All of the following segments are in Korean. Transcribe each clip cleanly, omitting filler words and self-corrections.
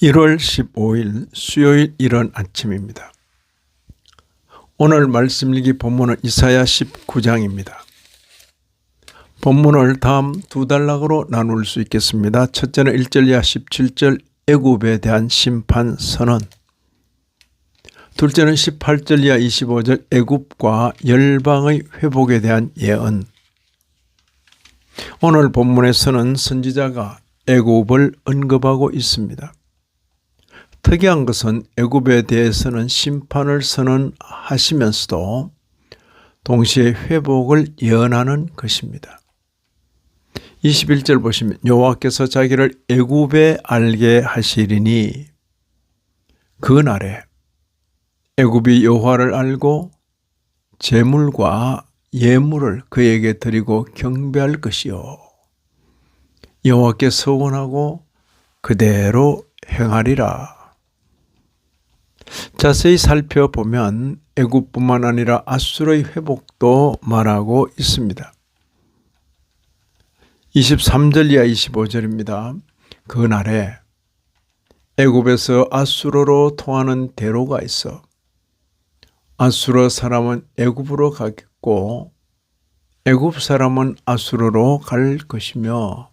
1월 15일 수요일 이른 아침입니다. 오늘 말씀 읽기 본문은 이사야 19장입니다. 본문을 다음 두 단락으로 나눌 수 있겠습니다. 첫째는 1절 이하 17절 애굽에 대한 심판 선언, 둘째는 18절 이하 25절 애굽과 열방의 회복에 대한 예언. 오늘 본문에서는 선지자가 애굽을 언급하고 있습니다. 특이한 것은 애굽에 대해서는 심판을 선언하시면서도 동시에 회복을 예언하는 것입니다. 21절 보시면 여호와께서 자기를 애굽에 알게 하시리니 그날에 애굽이 여호와를 알고 제물과 예물을 그에게 드리고 경배할 것이요 여호와께 서원하고 그대로 행하리라. 자세히 살펴보면 애굽뿐만 아니라 아수르의 회복도 말하고 있습니다. 23절 이하 25절입니다. 그날에 애굽에서 아수르로 통하는 대로가 있어 아수르 사람은 애굽으로 가겠고 애굽 사람은 아수르로 갈 것이며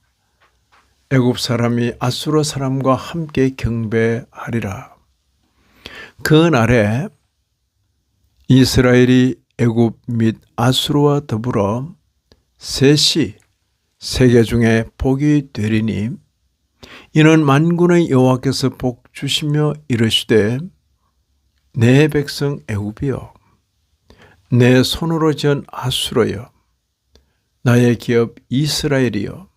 애굽 사람이 아수르 사람과 함께 경배하리라. 그날에 이스라엘이 애굽 및 아수르와 더불어 셋이 세계 중에 복이 되리니 이는 만군의 여호와께서 복 주시며 이르시되 내 백성 애굽이여 내 손으로 지은 아수르여 나의 기업 이스라엘이여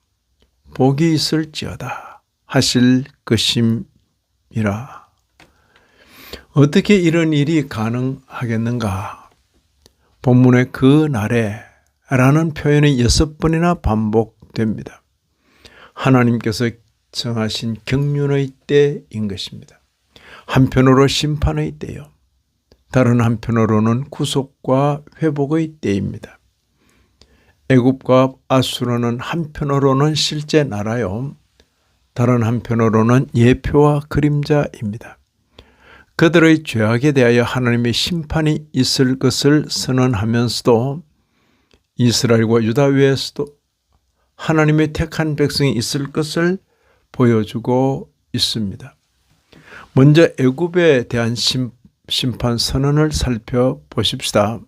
복이 있을지어다 하실 것임이라. 어떻게 이런 일이 가능하겠는가? 본문의 그 날에 라는 표현이 6번이나 반복됩니다. 하나님께서 정하신 경륜의 때인 것입니다. 한편으로 심판의 때요. 다른 한편으로는 구속과 회복의 때입니다. 애굽과 아수르는 한편으로는 실제 나라요. 다른 한편으로는 예표와 그림자입니다. 그들의 죄악에 대하여 하나님의 심판이 있을 것을 선언하면서도 이스라엘과 유다 외에서도 하나님의 택한 백성이 있을 것을 보여주고 있습니다. 먼저 애굽에 대한 심판 선언을 살펴보십시다.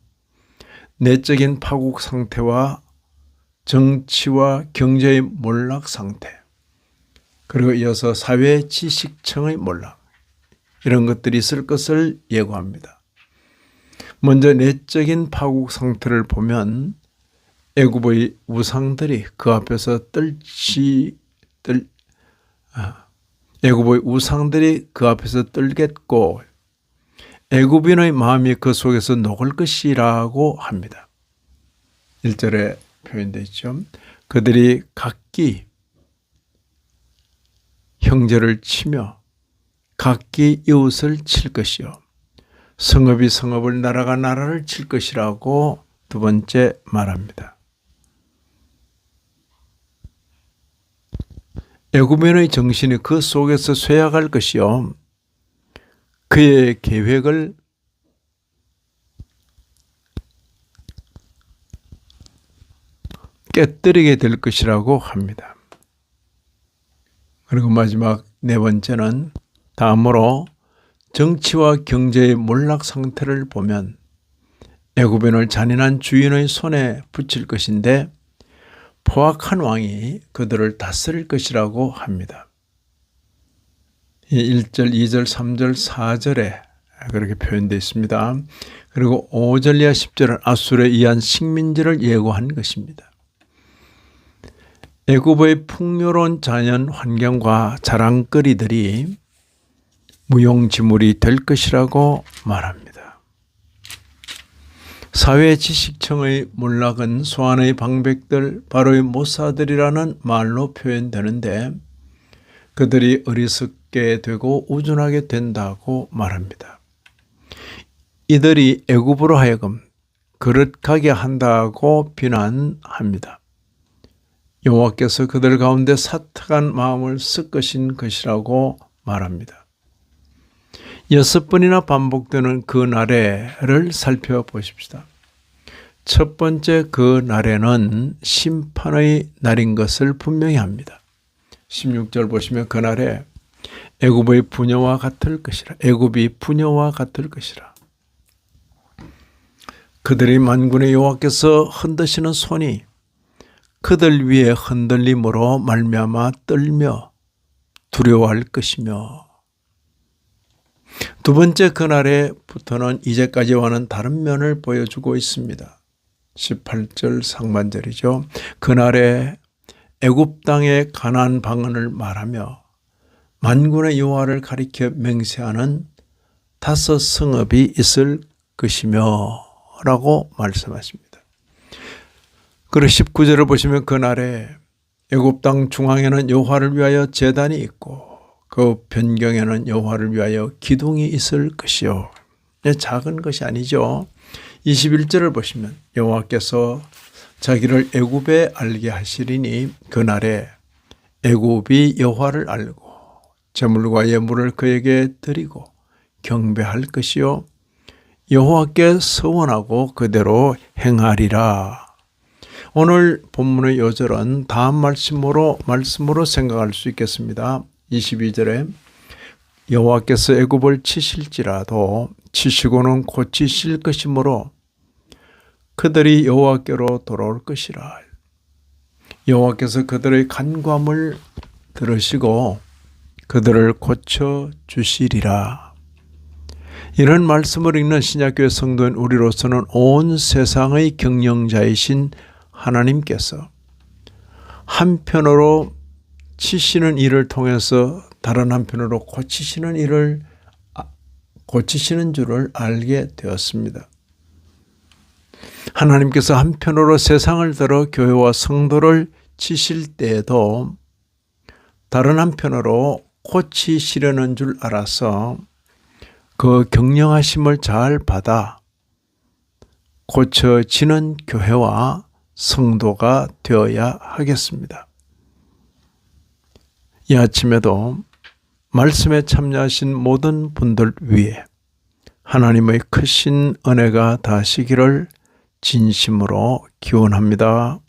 내적인 파국 상태와 정치와 경제의 몰락 상태, 그리고 이어서 사회 지식층의 몰락, 이런 것들이 있을 것을 예고합니다. 먼저 내적인 파국 상태를 보면 애굽의 우상들이 그 앞에서 애굽의 우상들이 그 앞에서 떨겠고 애굽인의 마음이 그 속에서 녹을 것이라고 합니다. 1절에 표현되어 있죠. 그들이 각기 형제를 치며 각기 이웃을 칠 것이요 성읍이 성읍을 나라가 나라를 칠 것이라고 두 번째 말합니다. 애굽인의 정신이 그 속에서 쇠약할 것이요 그의 계획을 깨뜨리게 될 것이라고 합니다. 그리고 마지막 네 번째는 다음으로 정치와 경제의 몰락 상태를 보면 애굽인을 잔인한 주인의 손에 붙일 것인데 포악한 왕이 그들을 다스릴 것이라고 합니다. 1절, 2절, 3절, 4절에 그렇게 표현되어 있습니다. 그리고 5절 이하 10절은 아수르에 의한 식민지를 예고한 것입니다. 애굽의 풍요로운 자연 환경과 자랑거리들이 무용지물이 될 것이라고 말합니다. 사회 지식층의 몰락은 소환의 방백들, 바로의 모사들이라는 말로 표현되는데 그들이 어리석게 되고 우둔하게 된다고 말합니다. 이들이 애굽으로 하여금 그릇하게 한다고 비난합니다. 여호와께서 그들 가운데 사특한 마음을 섞으신 것이라고 말합니다. 6번이나 반복되는 그 날에를 살펴보십시다. 첫 번째 그 날에는 심판의 날인 것을 분명히 합니다. 16절 보시면 그날에 애굽의 부녀와 같을 것이라. 애굽이 부녀와 같을 것이라. 그들이 만군의 여호와께서 흔드시는 손이 그들 위에 흔들림으로 말미암아 떨며 두려워할 것이며. 두 번째 그날에부터는 이제까지와는 다른 면을 보여주고 있습니다. 18절 상반절이죠. 그날에 애굽 땅의 가나안 방언을 말하며 만군의 여호와를 가리켜 맹세하는 5 성읍이 있을 것이며 라고 말씀하십니다. 그리고 19절을 보시면 그날에 애굽 땅 중앙에는 여호와를 위하여 제단이 있고 그 변경에는 여호와를 위하여 기둥이 있을 것이요. 작은 것이 아니죠. 21절을 보시면 여호와께서 자기를 애굽에 알게 하시리니 그날에 애굽이 여호와를 알고 제물과 예물을 그에게 드리고 경배할 것이요 여호와께 서원하고 그대로 행하리라. 오늘 본문의 요절은 다음 말씀으로 생각할 수 있겠습니다. 22절에 여호와께서 애굽을 치실지라도 치시고는 고치실 것이므로 그들이 여호와께로 돌아올 것이라. 여호와께서 그들의 간구함을 들으시고 그들을 고쳐 주시리라. 이런 말씀을 읽는 신약교회 성도인 우리로서는 온 세상의 경영자이신 하나님께서 한편으로 치시는 일을 통해서 다른 한편으로 고치시는 줄을 알게 되었습니다. 하나님께서 한편으로 세상을 들어 교회와 성도를 치실 때에도 다른 한편으로 고치시려는 줄 알아서 그 경영하심을 잘 받아 고쳐지는 교회와 성도가 되어야 하겠습니다. 이 아침에도 말씀에 참여하신 모든 분들 위해 하나님의 크신 은혜가 다하시기를 진심으로 기원합니다.